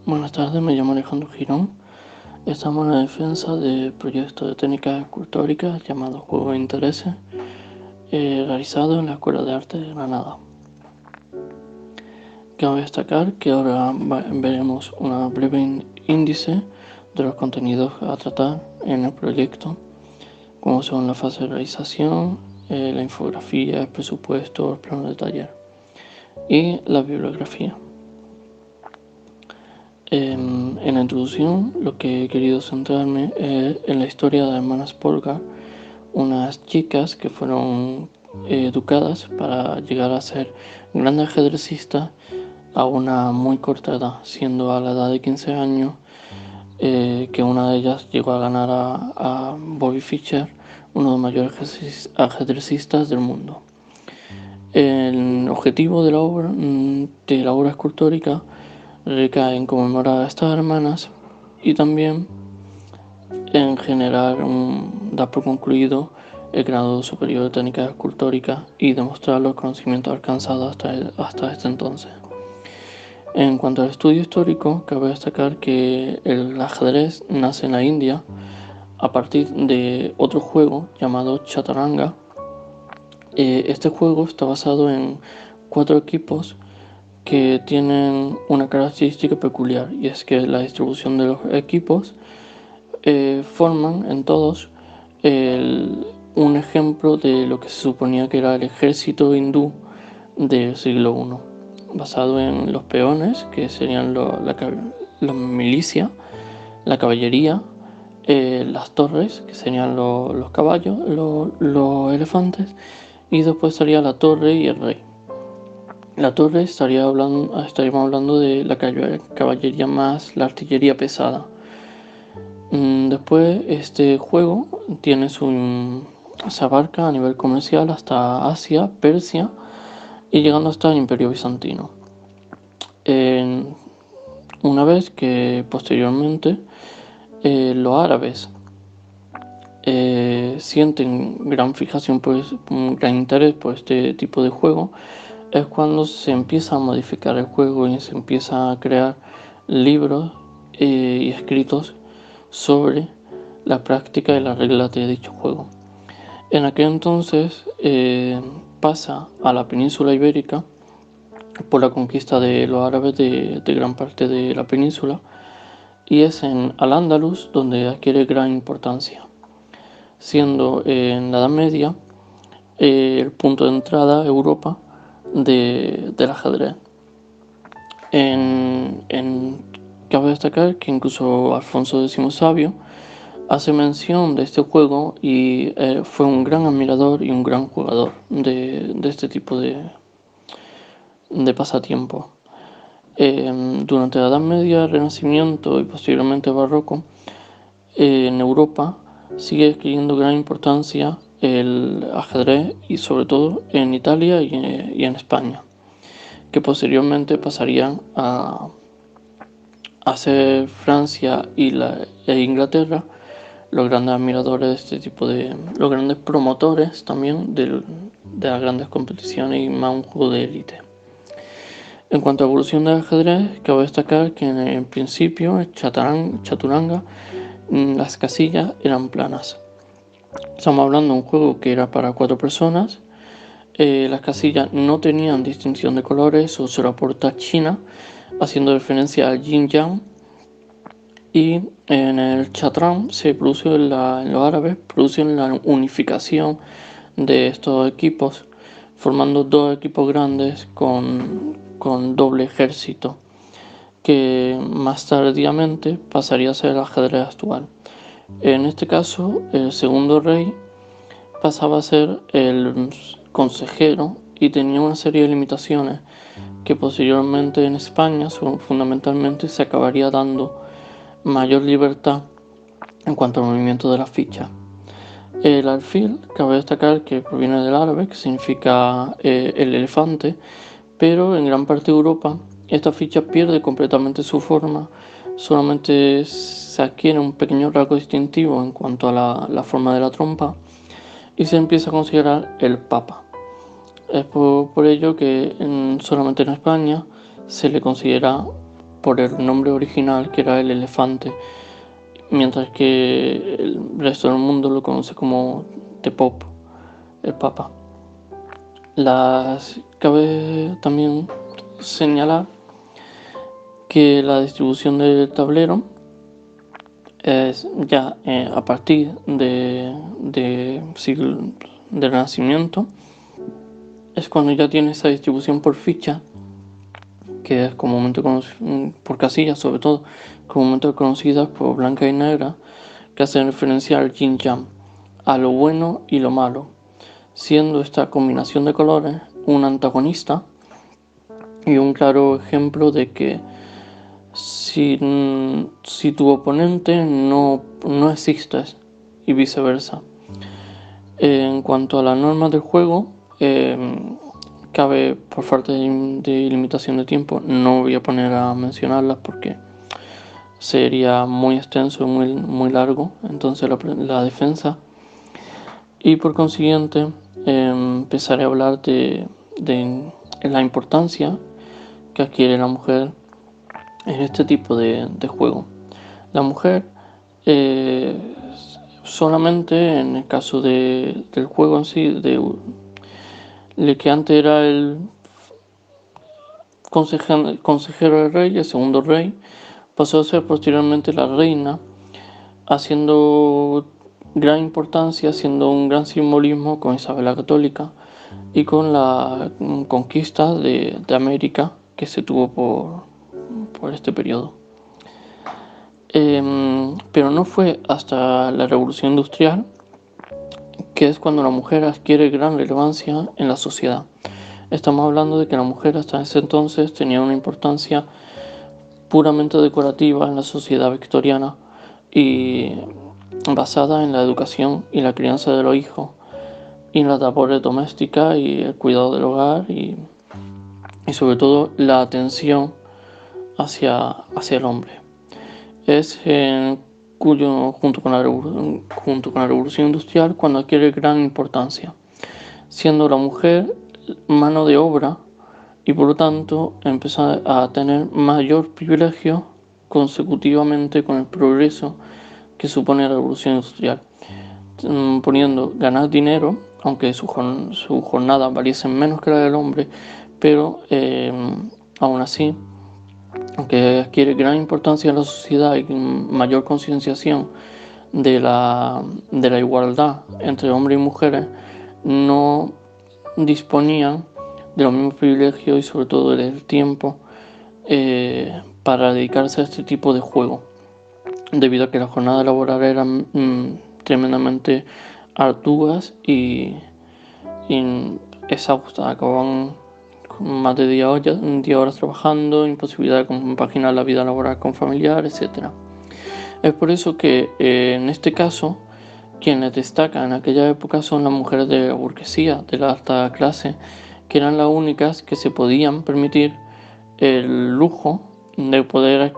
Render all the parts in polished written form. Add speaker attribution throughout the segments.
Speaker 1: Buenas tardes, me llamo Alejandro Girón. Estamos en la defensa del proyecto de técnicas escultóricas llamado Juego de Intereses, realizado en la Escuela de Arte de Granada. Cabe destacar que ahora veremos una breve índice de los contenidos a tratar en el proyecto, como son la fase de realización, la infografía, el presupuesto, el plano de taller y la bibliografía. En la introducción lo que he querido centrarme es en la historia de las hermanas Polgar, unas chicas que fueron educadas para llegar a ser grandes ajedrecistas a una muy corta edad, siendo a la edad de 15 años que una de ellas llegó a ganar a Bobby Fischer, uno de los mayores ajedrecistas del mundo. El objetivo de la obra escultórica recae en conmemorar a estas hermanas y también en generar dar por concluido el grado superior de técnicas escultóricas y demostrar los conocimientos alcanzados hasta este entonces. En cuanto al estudio histórico, cabe destacar que el ajedrez nace en la India a partir de otro juego llamado Chaturanga. Este juego está basado en 4 equipos que tienen una característica peculiar, y es que la distribución de los equipos forman en todos un ejemplo de lo que se suponía que era el ejército hindú del siglo I, basado en los peones, que serían la milicia, la caballería, las torres, que serían los caballos, los elefantes, y después estaría la torre y el rey. La torre estaríamos hablando de la caballería más la artillería pesada. Después este juego se abarca a nivel comercial hasta Asia, Persia y llegando hasta el Imperio Bizantino. Una vez que posteriormente los árabes sienten gran fijación, un gran interés por este tipo de juego, es cuando se empieza a modificar el juego y se empieza a crear libros y escritos sobre la práctica y las reglas de dicho juego. En aquel entonces pasa a la península ibérica por la conquista de los árabes de gran parte de la península, y es en Al-Ándalus donde adquiere gran importancia, siendo en la Edad Media el punto de entrada a Europa del ajedrez. Cabe destacar que incluso Alfonso X Sabio hace mención de este juego y fue un gran admirador y un gran jugador de este tipo de pasatiempo. Durante la Edad Media, Renacimiento y posteriormente Barroco, en Europa sigue adquiriendo gran importancia el ajedrez, y sobre todo en Italia y en España, que posteriormente pasarían a ser Francia e Inglaterra los grandes admiradores de este tipo los grandes promotores también de las grandes competiciones y más un juego de élite. En cuanto a evolución del ajedrez, cabe destacar que en el principio, en Chaturanga, las casillas eran planas. Estamos hablando de un juego que era para 4 personas. Las casillas no tenían distinción de colores o se lo aporta China, haciendo referencia al yin yang. Y en el Chatrán se produce en los árabes producen la unificación de estos equipos, formando 2 equipos grandes con doble ejército, que más tardíamente pasaría a ser el ajedrez actual. En este caso, el segundo rey pasaba a ser el consejero y tenía una serie de limitaciones que posteriormente en España fundamentalmente se acabaría dando mayor libertad en cuanto al movimiento de las fichas. El alfil, cabe destacar que proviene del árabe, que significa el elefante, pero en gran parte de Europa esta ficha pierde completamente su forma, solamente se adquiere un pequeño rasgo distintivo en cuanto a la forma de la trompa y se empieza a considerar el papa. Es por ello que solamente en España se le considera por el nombre original, que era el elefante, mientras que el resto del mundo lo conoce como The Pope, el Papa. Cabe también señalar que la distribución del tablero es ya a partir del Renacimiento, es cuando ya tiene esa distribución por ficha, que es comúnmente conocida por casillas, sobre todo comúnmente conocidas por blanca y negra, que hacen referencia al yin yang, a lo bueno y lo malo, siendo esta combinación de colores un antagonista y un claro ejemplo de que si tu oponente no existes y viceversa. En cuanto a las normas del juego, cabe, por falta de limitación de tiempo, no voy a poner a mencionarlas porque sería muy extenso y muy largo, entonces la defensa. Y por consiguiente, empezaré a hablar de la importancia que adquiere la mujer en este tipo de juego. La mujer, solamente en el caso del juego en sí, el que antes era el consejero del rey, el segundo rey, pasó a ser posteriormente la reina, haciendo gran importancia, haciendo un gran simbolismo con Isabel la Católica y con la conquista de América que se tuvo por este periodo. Pero no fue hasta la Revolución Industrial que es cuando la mujer adquiere gran relevancia en la sociedad. Estamos hablando de que la mujer hasta ese entonces tenía una importancia puramente decorativa en la sociedad victoriana y basada en la educación y la crianza de los hijos y en las labores domésticas y el cuidado del hogar y sobre todo la atención hacia el hombre. Es junto con la Revolución Industrial cuando adquiere gran importancia, siendo la mujer mano de obra y por lo tanto empieza a tener mayor privilegio consecutivamente con el progreso que supone la Revolución Industrial, poniendo ganar dinero, aunque su jornada valiesen menos que la del hombre, pero aún así, aunque adquiere gran importancia en la sociedad y mayor concienciación de la igualdad entre hombres y mujeres, no disponían de los mismos privilegios y sobre todo del tiempo para dedicarse a este tipo de juego, debido a que las jornadas laborales eran tremendamente arduas y exhaustas, acababan con más de 10 horas trabajando, imposibilidad de compaginar la vida laboral con familiar, etc. Es por eso que en este caso quienes destacan en aquella época son las mujeres de la burguesía, de la alta clase, que eran las únicas que se podían permitir el lujo de poder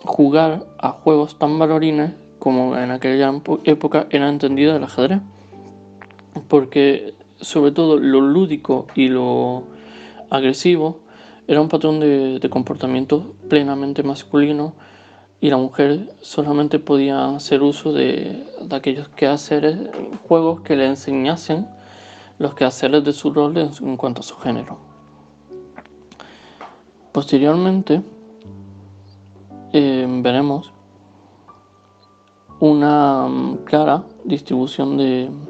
Speaker 1: jugar a juegos tan valorines como en aquella época era entendido el ajedrez, porque sobre todo lo lúdico y lo agresivo era un patrón de comportamiento plenamente masculino y la mujer solamente podía hacer uso de aquellos quehaceres, juegos que le enseñasen los quehaceres de su rol en cuanto a su género. Posteriormente veremos una clara distribución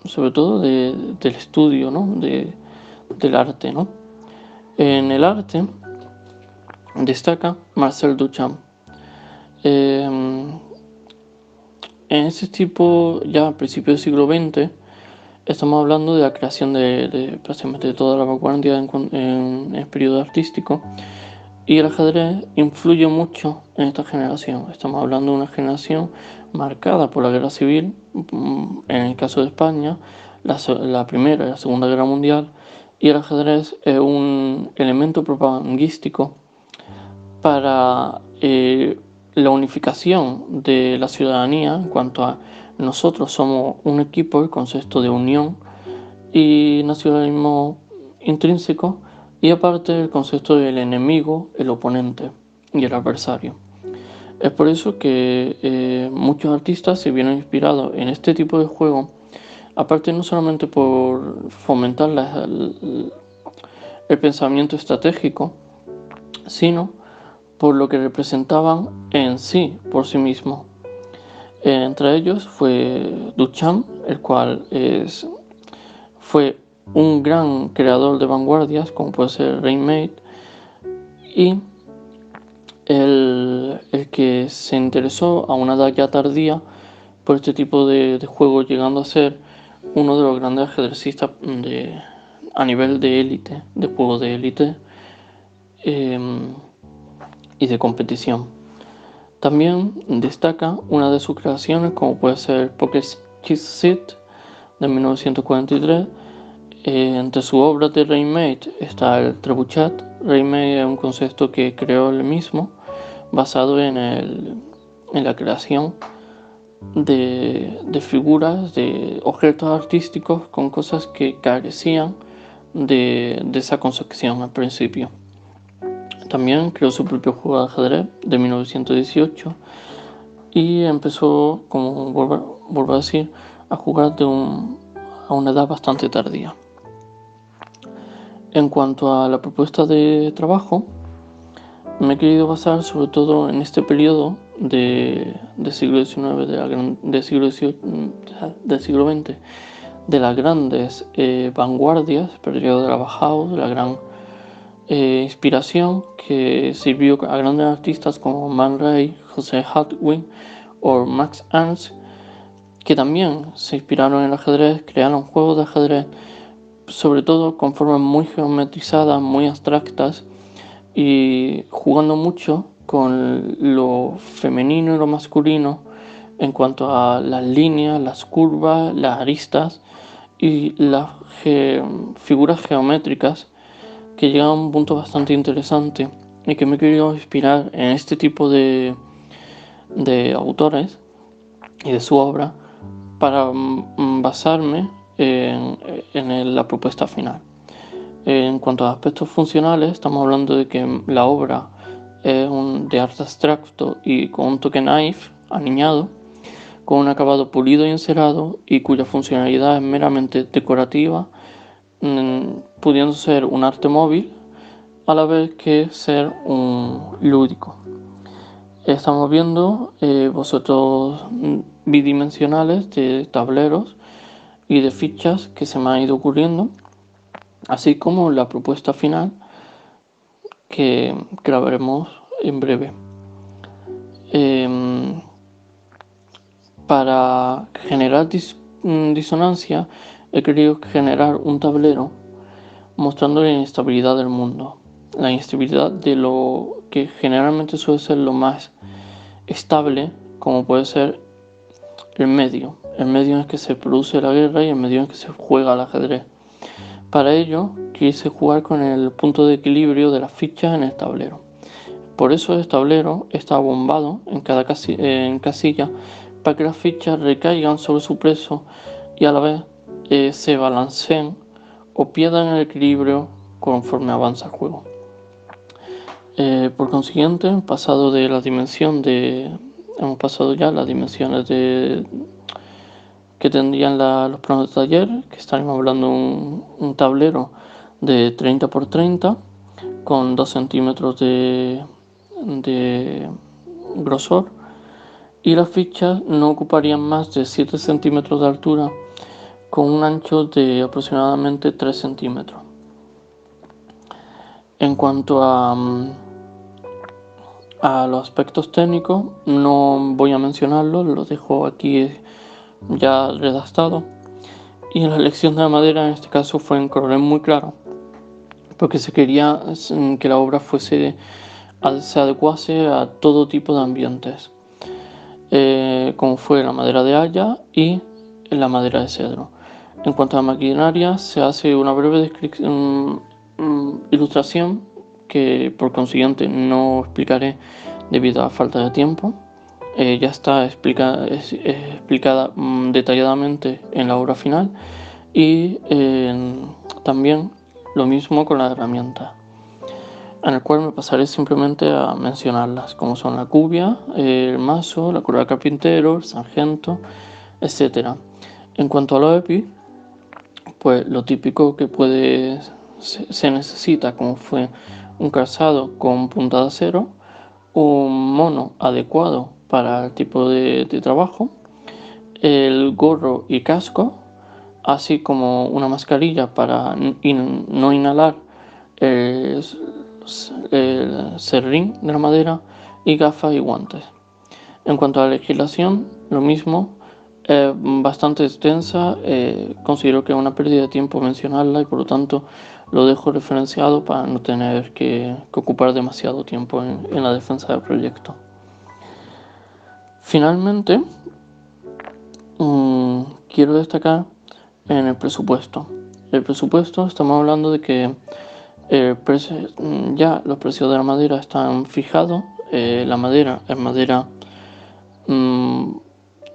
Speaker 1: sobre todo del estudio, ¿no? del arte, ¿no? En el arte destaca Marcel Duchamp. En ese tipo, ya a principios del siglo XX, estamos hablando de la creación de prácticamente toda la vanguardia en el periodo artístico, y el ajedrez influye mucho en esta generación. Estamos hablando de una generación marcada por la guerra civil, en el caso de España, la Primera y la Segunda Guerra Mundial, y el ajedrez es un elemento propagandístico para la unificación de la ciudadanía en cuanto a nosotros somos un equipo, el concepto de unión y nacionalismo intrínseco y aparte el concepto del enemigo, el oponente y el adversario. Es por eso que muchos artistas se vieron inspirados en este tipo de juego, aparte no solamente por fomentar el pensamiento estratégico, sino por lo que representaban en sí, por sí mismos. Entre ellos fue Duchamp, el cual fue un gran creador de vanguardias, como puede ser Rainmate, y el que se interesó a una edad ya tardía por este tipo de juegos, llegando a ser uno de los grandes ajedrecistas a nivel de élite, de juegos de élite y de competición. También destaca una de sus creaciones, como puede ser Poker Chess de 1943. Entre sus obras de Rainmate está el Trebuchet. Rainmate es un concepto que creó él mismo, basado en la creación de figuras, de objetos artísticos con cosas que carecían de esa concepción al principio. También creó su propio juego de ajedrez de 1918 y empezó, como vuelvo a decir, a jugar a una edad bastante tardía. En cuanto a la propuesta de trabajo, me he querido basar sobre todo en este periodo del siglo XIX, del siglo XX, de las grandes vanguardias, periodo de la Bauhaus, de la gran inspiración que sirvió a grandes artistas como Man Ray, José Hadwin o Max Ernst, que también se inspiraron en el ajedrez, crearon juegos de ajedrez, sobre todo con formas muy geometrizadas, muy abstractas, y jugando mucho con lo femenino y lo masculino en cuanto a las líneas, las curvas, las aristas y las figuras geométricas, que llegan a un punto bastante interesante y que me he querido inspirar en este tipo de autores y de su obra para basarme en la propuesta final. En cuanto a aspectos funcionales, estamos hablando de que la obra es de arte abstracto y con un toque naif, aniñado, con un acabado pulido y encerado y cuya funcionalidad es meramente decorativa, pudiendo ser un arte móvil a la vez que ser un lúdico. Estamos viendo vosotros bidimensionales de tableros y de fichas que se me han ido ocurriendo, así como la propuesta final que grabaremos en breve. Para generar disonancia he querido generar un tablero mostrando la inestabilidad del mundo, la inestabilidad de lo que generalmente suele ser lo más estable, como puede ser el medio en el que se produce la guerra y el medio en el que se juega al ajedrez. Para ello quise jugar con el punto de equilibrio de las fichas en el tablero. Por eso el tablero está bombado en cada casilla para que las fichas recaigan sobre su peso y a la vez se balanceen o pierdan el equilibrio conforme avanza el juego. Por consiguiente, hemos pasado ya las dimensiones que tendrían los planos de taller, que estaríamos hablando de un tablero de 30 por 30 con 2 centímetros de grosor, y las fichas no ocuparían más de 7 centímetros de altura con un ancho de aproximadamente 3 centímetros. En cuanto a los aspectos técnicos, no voy a mencionarlos, los dejo aquí ya redactado. Y en la elección de la madera, en este caso, fue en colores muy claro, porque se quería que la obra se adecuase a todo tipo de ambientes, como fue la madera de haya y la madera de cedro. En cuanto a la maquinaria, se hace una breve ilustración que por consiguiente no explicaré debido a falta de tiempo. Ya está explicada detalladamente en la obra final, y también lo mismo con las herramientas, en el cual me pasaré simplemente a mencionarlas, como son la cubia, el mazo, la curva de carpintero, el sargento, etcétera. En cuanto a los EPI, pues lo típico que se necesita, como fue un calzado con punta de acero, un mono adecuado para el tipo de trabajo, el gorro y casco, así como una mascarilla para no inhalar el, el serrín de la madera, y gafas y guantes. En cuanto a la legislación, lo mismo, bastante extensa, considero que es una pérdida de tiempo mencionarla y por lo tanto lo dejo referenciado para no tener que ocupar demasiado tiempo en la defensa del proyecto. Finalmente, quiero destacar en el presupuesto. El presupuesto, estamos hablando de que ya los precios de la madera están fijados. La madera es madera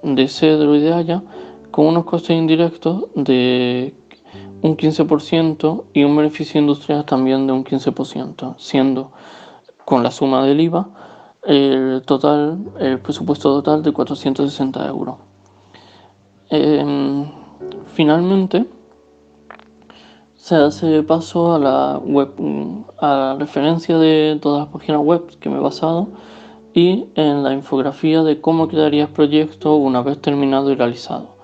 Speaker 1: de cedro y de haya, con unos costes indirectos de un 15% y un beneficio industrial también de un 15%, siendo con la suma del IVA el presupuesto total de 460 euros. Finalmente, se hace paso a la web, a la referencia de todas las páginas web que me he basado y en la infografía de cómo quedaría el proyecto una vez terminado y realizado,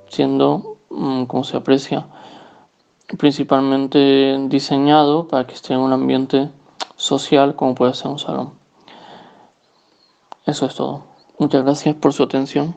Speaker 1: siendo, como se aprecia, principalmente diseñado para que esté en un ambiente social como puede ser un salón. Eso es todo. Muchas gracias por su atención.